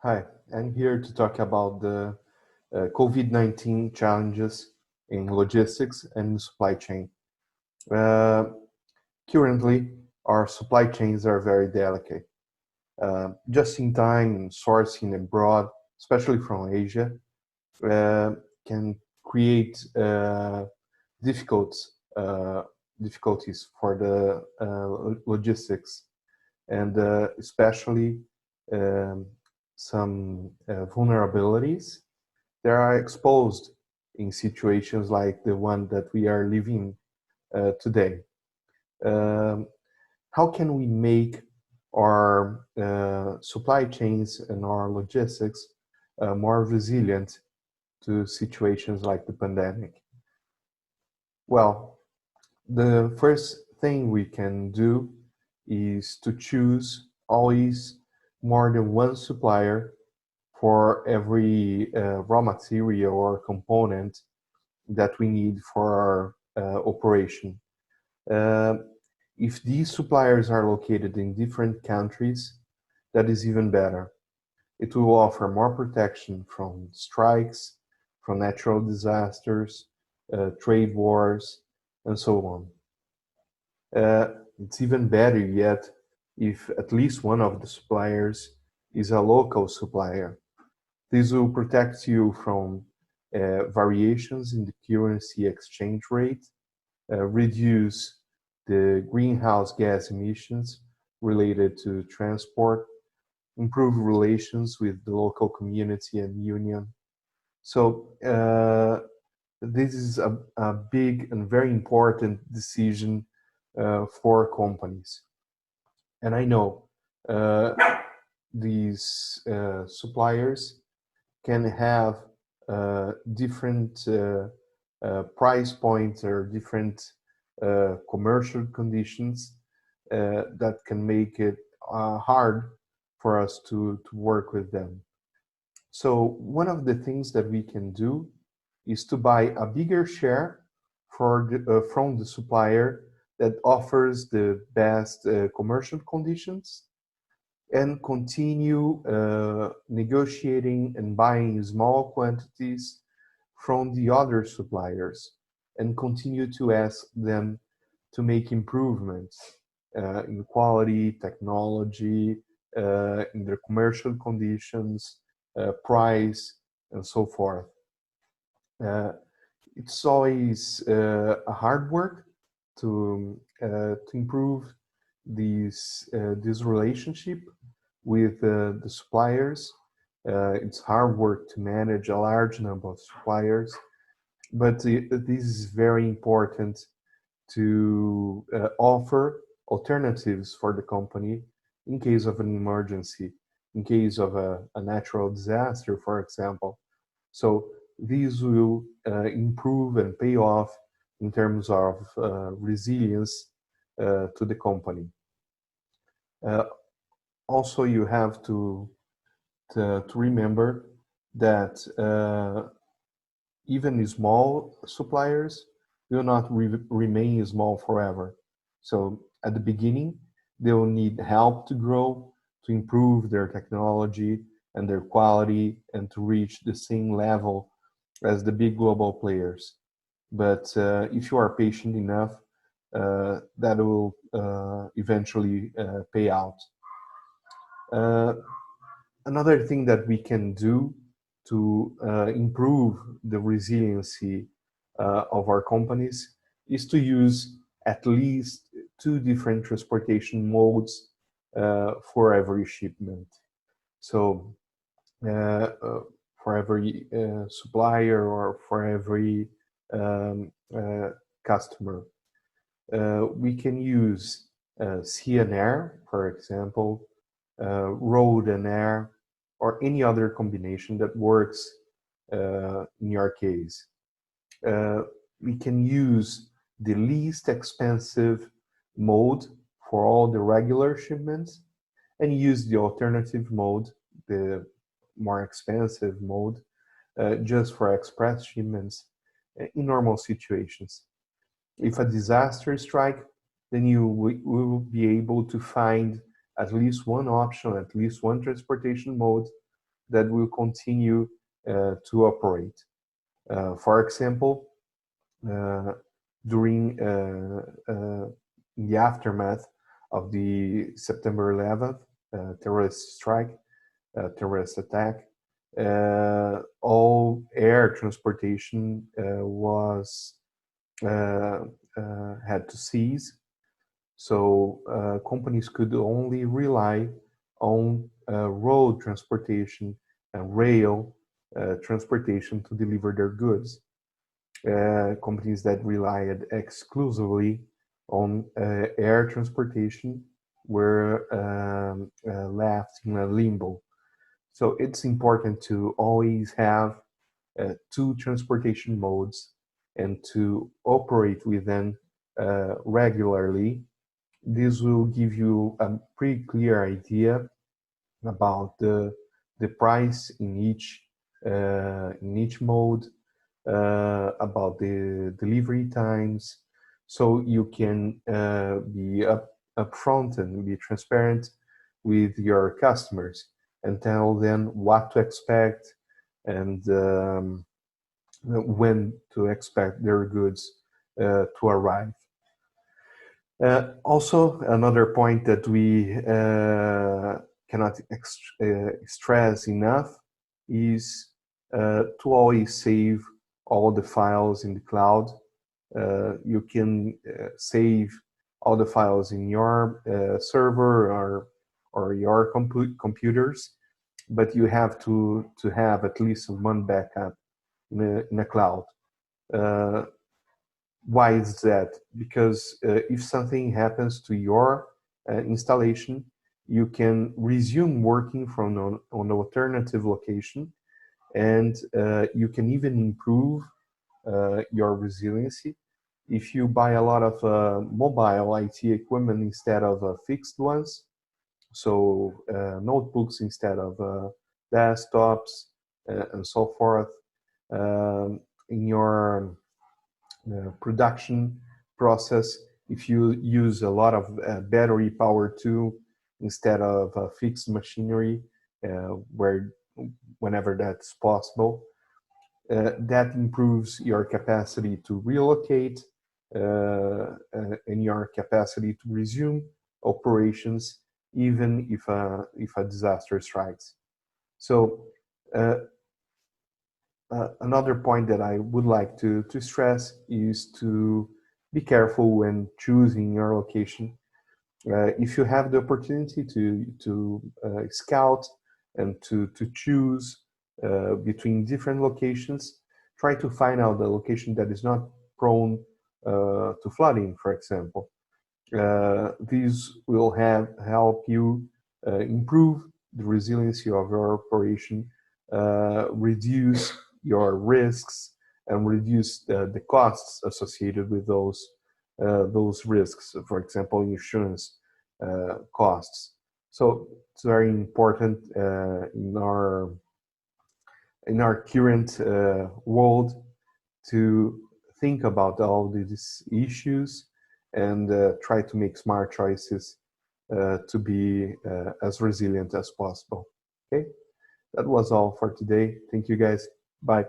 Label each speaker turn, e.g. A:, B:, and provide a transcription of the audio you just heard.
A: Hi, I'm here to talk about the COVID-19 challenges in logistics and supply chain. Uh, Currently, our supply chains are very delicate. Just-in-time sourcing abroad, especially from Asia, uh, can create difficult, uh, difficulties for the logistics and especially um, some vulnerabilities that are exposed in situations like the one that we are living today. Um, how can we make our supply chains and our logistics more resilient to situations like the pandemic? Well, the first thing we can do is to choose always more than one supplier for every raw material or component that we need for our operation. Uh, if these suppliers are located in different countries, that is even better. It will offer more protection from strikes, from natural disasters, trade wars, and so on. It's even better yet if at least one of the suppliers is a local supplier. This will protect you from variations in the currency exchange rate, reduce the greenhouse gas emissions related to transport, improve relations with the local community and union. So this is a big and very important decision for companies. And I know uh, these suppliers can have different price points or different commercial conditions that can make it hard for us to work with them. So one of the things that we can do is to buy a bigger share from the supplier that offers the best commercial conditions and continue negotiating and buying small quantities from the other suppliers and continue to ask them to make improvements in quality, technology, in their commercial conditions, price, and so forth. Uh, it's always a hard work to improve this relationship with the suppliers. It's hard work to manage a large number of suppliers, but this is very important to offer alternatives for the company in case of an emergency, in case of a natural disaster, for example. So these will improve and pay off in terms of resilience to the company. Uh, Also, you have to remember that even small suppliers will not remain small forever. So at the beginning, they will need help to grow, to improve their technology and their quality, and to reach the same level as the big global players. But if you are patient enough, that will eventually pay out. Uh, Another thing that we can do to improve the resiliency of our companies is to use at least two different transportation modes for every shipment. So for every supplier or for every um, uh, customer. We can use sea and air, for example, road and air, or any other combination that works in your case. Uh, we can use the least expensive mode for all the regular shipments and use the alternative mode, the more expensive mode, just for express shipments in normal situations. If a disaster strike, then you will be able to find at least one option, at least one transportation mode that will continue to operate. For example, during the aftermath of the September 11th terrorist strike, terrorist attack, all air transportation was had to cease. So companies could only rely on road transportation and rail transportation to deliver their goods. Companies that relied exclusively on air transportation were left in a limbo. So it's important to always have two transportation modes and to operate with them regularly. This will give you a pretty clear idea about the price in each mode, about the delivery times, so you can be upfront and be transparent with your customers and tell them what to expect and when to expect their goods to arrive. Also, another point that we cannot stress enough is to always save all the files in the cloud. You can save all the files in your server or your computers, but you have to have at least one backup in a cloud. Why is that? Because if something happens to your installation, you can resume working from an alternative location, and you can even improve your resiliency. If you buy a lot of mobile IT equipment instead of fixed ones, so notebooks instead of desktops and so forth, in your production process, if you use a lot of battery power tool instead of fixed machinery, whenever that's possible, that improves your capacity to relocate and your capacity to resume operations even if a disaster strikes. So another point that I would like to stress is to be careful when choosing your location. If you have the opportunity to scout and to choose between different locations, try to find out the location that is not prone to flooding, for example. These will help you improve the resiliency of your operation, reduce your risks, and reduce the costs associated with those risks, for example, insurance costs. So it's very important in our current world to think about all these issues and try to make smart choices to be as resilient as possible. Okay, that was all for today. Thank you guys. Bye.